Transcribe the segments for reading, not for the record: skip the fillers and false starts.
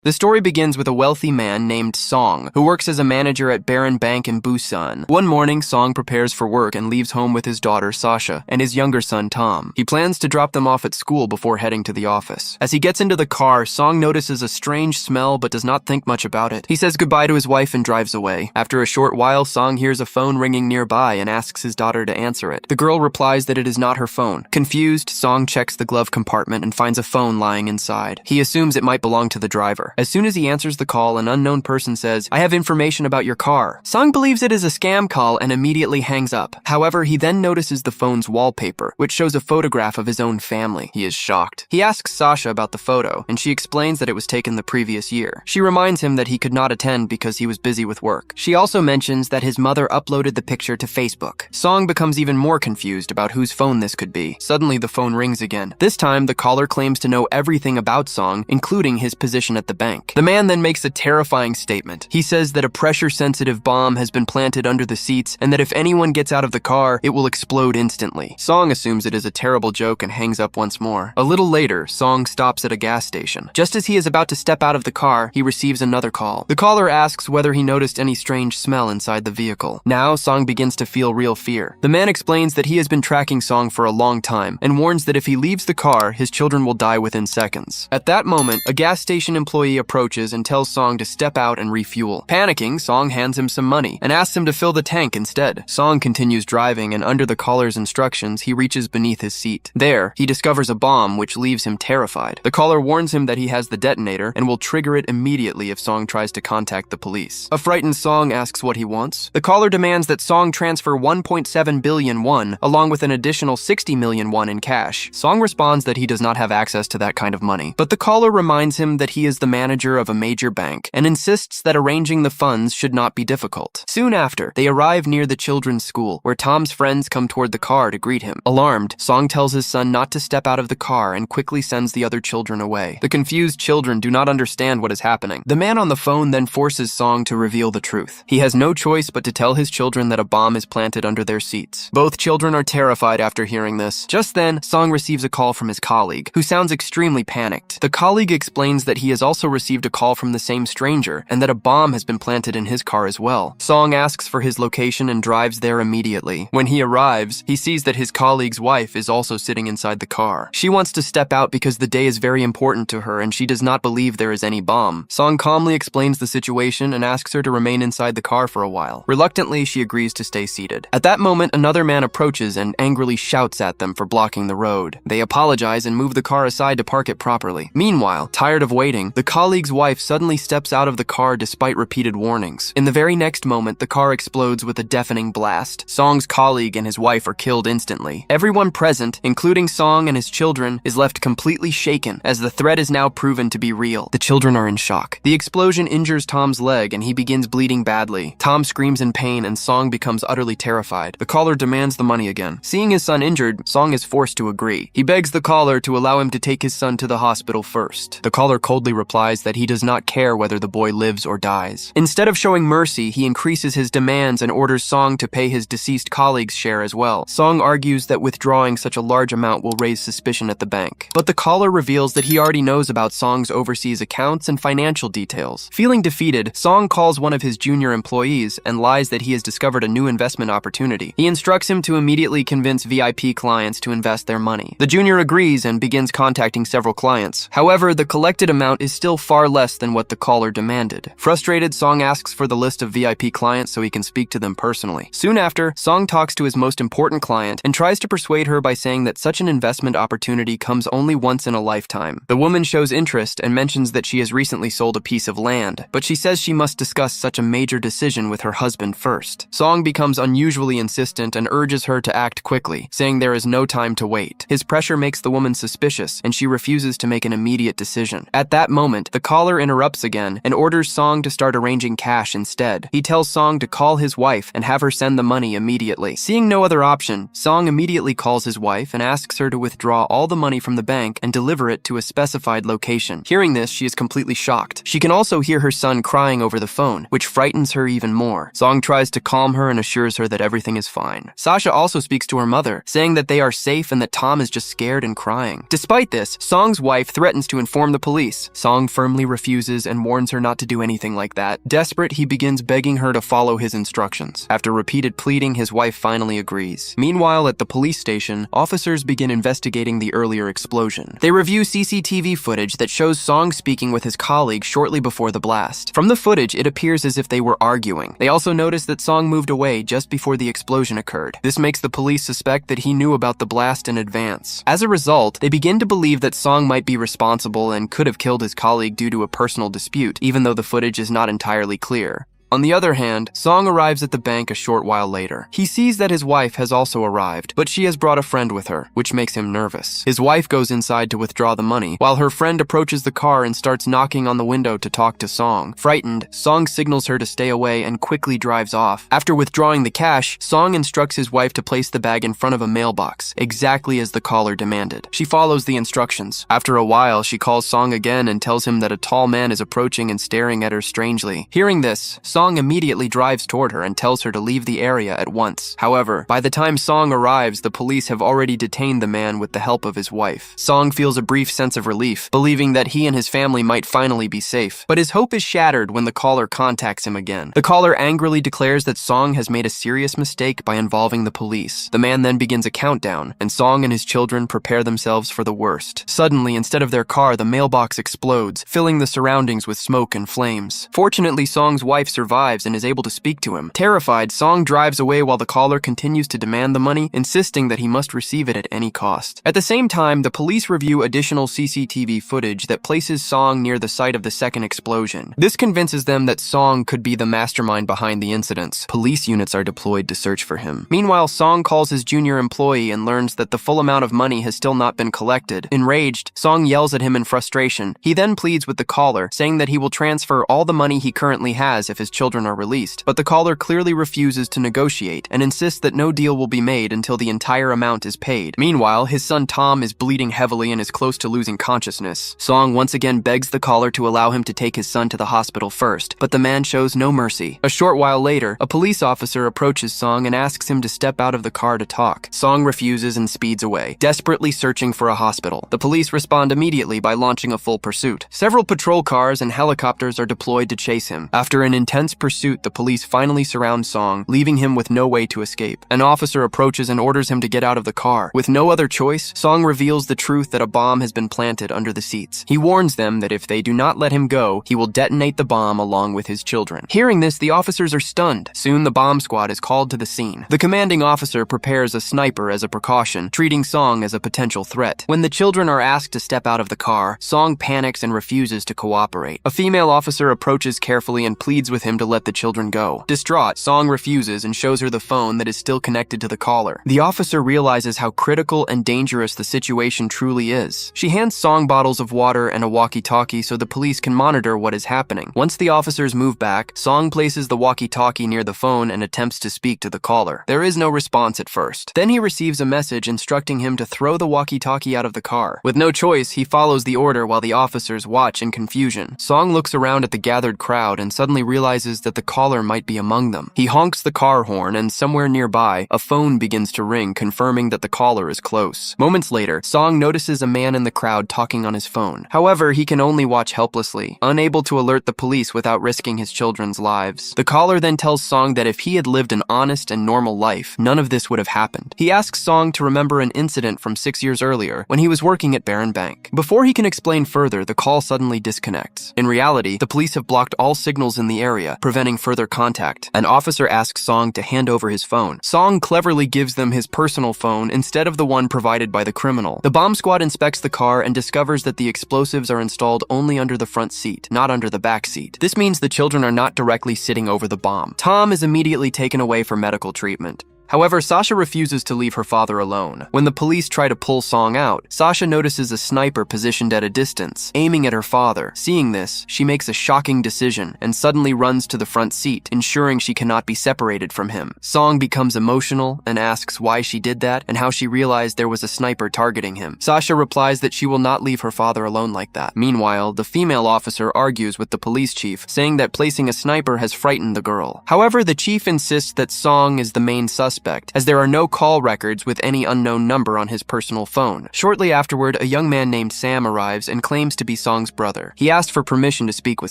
The story begins with a wealthy man named Song, who works as a manager at Baron Bank in Busan. One morning, Song prepares for work and leaves home with his daughter Sasha and his younger son Tom. He plans to drop them off at school before heading to the office. As he gets into the car, Song notices a strange smell but does not think much about it. He says goodbye to his wife and drives away. After a short while, Song hears a phone ringing nearby and asks his daughter to answer it. The girl replies that it is not her phone. Confused, Song checks the glove compartment and finds a phone lying inside. He assumes it might belong to the driver. As soon as he answers the call, an unknown person says, "I have information about your car." Song believes it is a scam call and immediately hangs up. However, he then notices the phone's wallpaper, which shows a photograph of his own family. He is shocked. He asks Sasha about the photo, and she explains that it was taken the previous year. She reminds him that he could not attend because he was busy with work. She also mentions that his mother uploaded the picture to Facebook. Song becomes even more confused about whose phone this could be. Suddenly, the phone rings again. This time, the caller claims to know everything about Song, including his position at the bank. The man then makes a terrifying statement. He says that a pressure-sensitive bomb has been planted under the seats and that if anyone gets out of the car, it will explode instantly. Song assumes it is a terrible joke and hangs up once more. A little later, Song stops at a gas station. Just as he is about to step out of the car, he receives another call. The caller asks whether he noticed any strange smell inside the vehicle. Now, Song begins to feel real fear. The man explains that he has been tracking Song for a long time and warns that if he leaves the car, his children will die within seconds. At that moment, a gas station employee approaches and tells Song to step out and refuel. Panicking, Song hands him some money and asks him to fill the tank instead. Song continues driving, and under the caller's instructions, he reaches beneath his seat. There, he discovers a bomb, which leaves him terrified. The caller warns him that he has the detonator and will trigger it immediately if Song tries to contact the police. A frightened Song asks what he wants. The caller demands that Song transfer 1.7 billion won, along with an additional 60 million won in cash. Song responds that he does not have access to that kind of money, but the caller reminds him that he is the manager of a major bank and insists that arranging the funds should not be difficult. Soon after, they arrive near the children's school, where Tom's friends come toward the car to greet him. Alarmed, Song tells his son not to step out of the car and quickly sends the other children away. The confused children do not understand what is happening. The man on the phone then forces Song to reveal the truth. He has no choice but to tell his children that a bomb is planted under their seats. Both children are terrified after hearing this. Just then, Song receives a call from his colleague, who sounds extremely panicked. The colleague explains that he has also received a call from the same stranger and that a bomb has been planted in his car as well. Song asks for his location and drives there immediately. When he arrives, he sees that his colleague's wife is also sitting inside the car. She wants to step out because the day is very important to her and she does not believe there is any bomb. Song calmly explains the situation and asks her to remain inside the car for a while. Reluctantly, she agrees to stay seated. At that moment, another man approaches and angrily shouts at them for blocking the road. They apologize and move the car aside to park it properly. Meanwhile, tired of waiting, the colleague's wife suddenly steps out of the car despite repeated warnings. In the very next moment, the car explodes with a deafening blast. Song's colleague and his wife are killed instantly. Everyone present, including Song and his children, is left completely shaken as the threat is now proven to be real. The children are in shock. The explosion injures Tom's leg and he begins bleeding badly. Tom screams in pain and Song becomes utterly terrified. The caller demands the money again. Seeing his son injured, Song is forced to agree. He begs the caller to allow him to take his son to the hospital first. The caller coldly replies that he does not care whether the boy lives or dies. Instead of showing mercy, he increases his demands and orders Song to pay his deceased colleague's share as well. Song argues that withdrawing such a large amount will raise suspicion at the bank. But the caller reveals that he already knows about Song's overseas accounts and financial details. Feeling defeated, Song calls one of his junior employees and lies that he has discovered a new investment opportunity. He instructs him to immediately convince VIP clients to invest their money. The junior agrees and begins contacting several clients. However, the collected amount is still far less than what the caller demanded. Frustrated, Song asks for the list of VIP clients so he can speak to them personally. Soon after, Song talks to his most important client and tries to persuade her by saying that such an investment opportunity comes only once in a lifetime. The woman shows interest and mentions that she has recently sold a piece of land, but she says she must discuss such a major decision with her husband first. Song becomes unusually insistent and urges her to act quickly, saying there is no time to wait. His pressure makes the woman suspicious and she refuses to make an immediate decision. At that moment, the caller interrupts again and orders Song to start arranging cash instead. He tells Song to call his wife and have her send the money immediately. Seeing no other option, Song immediately calls his wife and asks her to withdraw all the money from the bank and deliver it to a specified location. Hearing this, she is completely shocked. She can also hear her son crying over the phone, which frightens her even more. Song tries to calm her and assures her that everything is fine. Sasha also speaks to her mother, saying that they are safe and that Tom is just scared and crying. Despite this, Song's wife threatens to inform the police. Song firmly refuses and warns her not to do anything like that. Desperate, he begins begging her to follow his instructions. After repeated pleading, his wife finally agrees. Meanwhile, at the police station, officers begin investigating the earlier explosion. They review CCTV footage that shows Song speaking with his colleague shortly before the blast. From the footage, it appears as if they were arguing. They also notice that Song moved away just before the explosion occurred. This makes the police suspect that he knew about the blast in advance. As a result, they begin to believe that Song might be responsible and could have killed his colleague due to a personal dispute, even though the footage is not entirely clear. On the other hand, Song arrives at the bank a short while later. He sees that his wife has also arrived, but she has brought a friend with her, which makes him nervous. His wife goes inside to withdraw the money, while her friend approaches the car and starts knocking on the window to talk to Song. Frightened, Song signals her to stay away and quickly drives off. After withdrawing the cash, Song instructs his wife to place the bag in front of a mailbox, exactly as the caller demanded. She follows the instructions. After a while, she calls Song again and tells him that a tall man is approaching and staring at her strangely. Hearing this, Song immediately drives toward her and tells her to leave the area at once. However, by the time Song arrives, the police have already detained the man with the help of his wife. Song feels a brief sense of relief, believing that he and his family might finally be safe. But his hope is shattered when the caller contacts him again. The caller angrily declares that Song has made a serious mistake by involving the police. The man then begins a countdown, and Song and his children prepare themselves for the worst. Suddenly, instead of their car, the mailbox explodes, filling the surroundings with smoke and flames. Fortunately, Song's wife survives and is able to speak to him. Terrified, Song drives away while the caller continues to demand the money, insisting that he must receive it at any cost. At the same time, the police review additional CCTV footage that places Song near the site of the second explosion. This convinces them that Song could be the mastermind behind the incidents. Police units are deployed to search for him. Meanwhile, Song calls his junior employee and learns that the full amount of money has still not been collected. Enraged, Song yells at him in frustration. He then pleads with the caller, saying that he will transfer all the money he currently has if his children are released, but the caller clearly refuses to negotiate and insists that no deal will be made until the entire amount is paid. Meanwhile, his son Tom is bleeding heavily and is close to losing consciousness. Song once again begs the caller to allow him to take his son to the hospital first, but the man shows no mercy. A short while later, a police officer approaches Song and asks him to step out of the car to talk. Song refuses and speeds away, desperately searching for a hospital. The police respond immediately by launching a full pursuit. Several patrol cars and helicopters are deployed to chase him. After an intense pursuit, the police finally surround Song, leaving him with no way to escape. An officer approaches and orders him to get out of the car. With no other choice, Song reveals the truth that a bomb has been planted under the seats. He warns them that if they do not let him go, he will detonate the bomb along with his children. Hearing this, the officers are stunned. Soon, the bomb squad is called to the scene. The commanding officer prepares a sniper as a precaution, treating Song as a potential threat. When the children are asked to step out of the car, Song panics and refuses to cooperate. A female officer approaches carefully and pleads with him to let the children go. Distraught, Song refuses and shows her the phone that is still connected to the caller. The officer realizes how critical and dangerous the situation truly is. She hands Song bottles of water and a walkie-talkie so the police can monitor what is happening. Once the officers move back, Song places the walkie-talkie near the phone and attempts to speak to the caller. There is no response at first. Then he receives a message instructing him to throw the walkie-talkie out of the car. With no choice, he follows the order while the officers watch in confusion. Song looks around at the gathered crowd and suddenly realizes that the caller might be among them. He honks the car horn and somewhere nearby, a phone begins to ring, confirming that the caller is close. Moments later, Song notices a man in the crowd talking on his phone. However, he can only watch helplessly, unable to alert the police without risking his children's lives. The caller then tells Song that if he had lived an honest and normal life, none of this would have happened. He asks Song to remember an incident from 6 years earlier when he was working at Barron Bank. Before he can explain further, the call suddenly disconnects. In reality, the police have blocked all signals in the area, preventing further contact. An officer asks Song to hand over his phone. Song cleverly gives them his personal phone instead of the one provided by the criminal. The bomb squad inspects the car and discovers that the explosives are installed only under the front seat, not under the back seat. This means the children are not directly sitting over the bomb. Tom is immediately taken away for medical treatment. However, Sasha refuses to leave her father alone. When the police try to pull Song out, Sasha notices a sniper positioned at a distance, aiming at her father. Seeing this, she makes a shocking decision and suddenly runs to the front seat, ensuring she cannot be separated from him. Song becomes emotional and asks why she did that and how she realized there was a sniper targeting him. Sasha replies that she will not leave her father alone like that. Meanwhile, the female officer argues with the police chief, saying that placing a sniper has frightened the girl. However, the chief insists that Song is the main suspect suspect, as there are no call records with any unknown number on his personal phone. Shortly afterward, a young man named Sam arrives and claims to be Song's brother. He asked for permission to speak with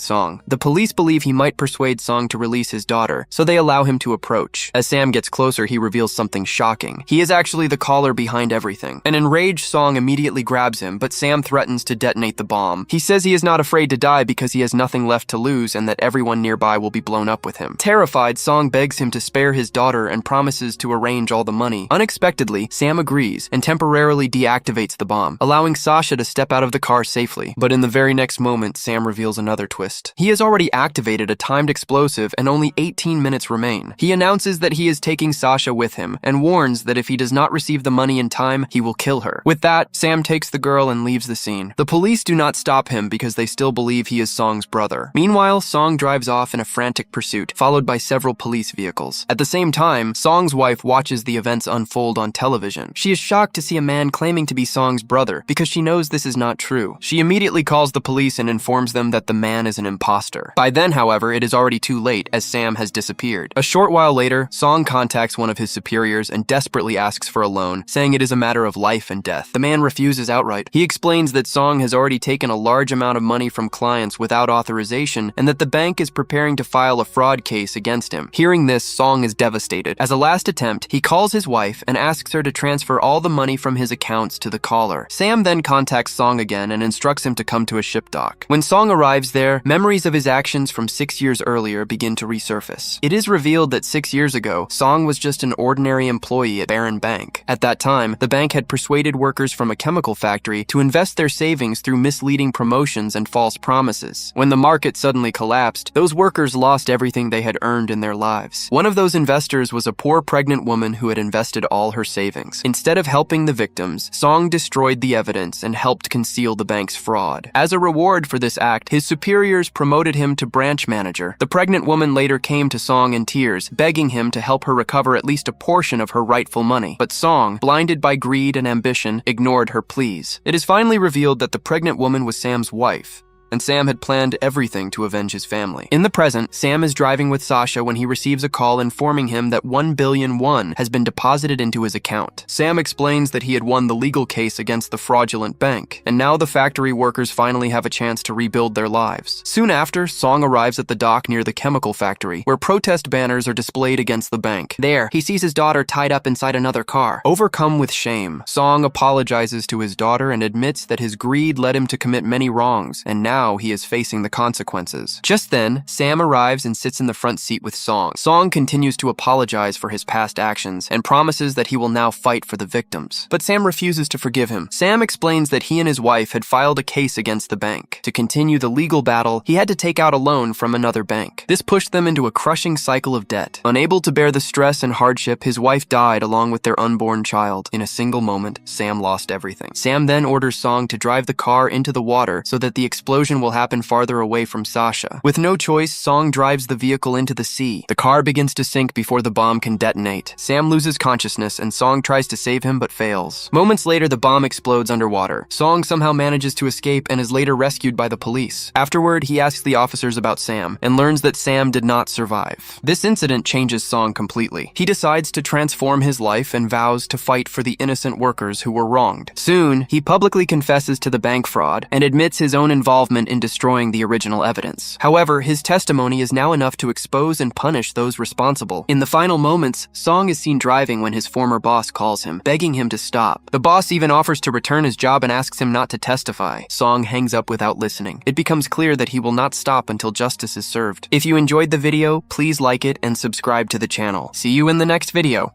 Song. The police believe he might persuade Song to release his daughter, so they allow him to approach. As Sam gets closer, he reveals something shocking. He is actually the caller behind everything. An enraged Song immediately grabs him, but Sam threatens to detonate the bomb. He says he is not afraid to die because he has nothing left to lose and that everyone nearby will be blown up with him. Terrified, Song begs him to spare his daughter and promises to arrange all the money. Unexpectedly, Sam agrees and temporarily deactivates the bomb, allowing Sasha to step out of the car safely. But in the very next moment, Sam reveals another twist. He has already activated a timed explosive and only 18 minutes remain. He announces that he is taking Sasha with him and warns that if he does not receive the money in time, he will kill her. With that, Sam takes the girl and leaves the scene. The police do not stop him because they still believe he is Song's brother. Meanwhile, Song drives off in a frantic pursuit, followed by several police vehicles. At the same time, Song's wife watches the events unfold on television. She is shocked to see a man claiming to be Song's brother because she knows this is not true. She immediately calls the police and informs them that the man is an imposter. By then, however, it is already too late as Sam has disappeared. A short while later, Song contacts one of his superiors and desperately asks for a loan, saying it is a matter of life and death. The man refuses outright. He explains that Song has already taken a large amount of money from clients without authorization and that the bank is preparing to file a fraud case against him. Hearing this, Song is devastated. As a last attempt, he calls his wife and asks her to transfer all the money from his accounts to the caller. Sam then contacts Song again and instructs him to come to a ship dock. When Song arrives there, memories of his actions from 6 years earlier begin to resurface. It is revealed that 6 years ago, Song was just an ordinary employee at Barron Bank. At that time, the bank had persuaded workers from a chemical factory to invest their savings through misleading promotions and false promises. When the market suddenly collapsed, those workers lost everything they had earned in their lives. One of those investors was a poor pregnant woman who had invested all her savings. Instead of helping the victims, Song destroyed the evidence and helped conceal the bank's fraud. As a reward for this act, his superiors promoted him to branch manager. The pregnant woman later came to Song in tears, begging him to help her recover at least a portion of her rightful money. But Song, blinded by greed and ambition, ignored her pleas. It is finally revealed that the pregnant woman was Sam's wife, and Sam had planned everything to avenge his family. In the present, Sam is driving with Sasha when he receives a call informing him that 1 billion won has been deposited into his account. Sam explains that he had won the legal case against the fraudulent bank, and now the factory workers finally have a chance to rebuild their lives. Soon after, Song arrives at the dock near the chemical factory, where protest banners are displayed against the bank. There, he sees his daughter tied up inside another car. Overcome with shame, Song apologizes to his daughter and admits that his greed led him to commit many wrongs, and now he is facing the consequences. Just then, Sam arrives and sits in the front seat with Song. Song continues to apologize for his past actions and promises that he will now fight for the victims. But Sam refuses to forgive him. Sam explains that he and his wife had filed a case against the bank. To continue the legal battle, he had to take out a loan from another bank. This pushed them into a crushing cycle of debt. Unable to bear the stress and hardship, his wife died along with their unborn child. In a single moment, Sam lost everything. Sam then orders Song to drive the car into the water so that the explosion will happen farther away from Sasha. With no choice, Song drives the vehicle into the sea. The car begins to sink before the bomb can detonate. Sam loses consciousness and Song tries to save him but fails. Moments later, the bomb explodes underwater. Song somehow manages to escape and is later rescued by the police. Afterward, he asks the officers about Sam and learns that Sam did not survive. This incident changes Song completely. He decides to transform his life and vows to fight for the innocent workers who were wronged. Soon, he publicly confesses to the bank fraud and admits his own involvement in destroying the original evidence. However, his testimony is now enough to expose and punish those responsible. In the final moments, Song is seen driving when his former boss calls him, begging him to stop. The boss even offers to return his job and asks him not to testify. Song hangs up without listening. It becomes clear that he will not stop until justice is served. If you enjoyed the video, please like it and subscribe to the channel. See you in the next video.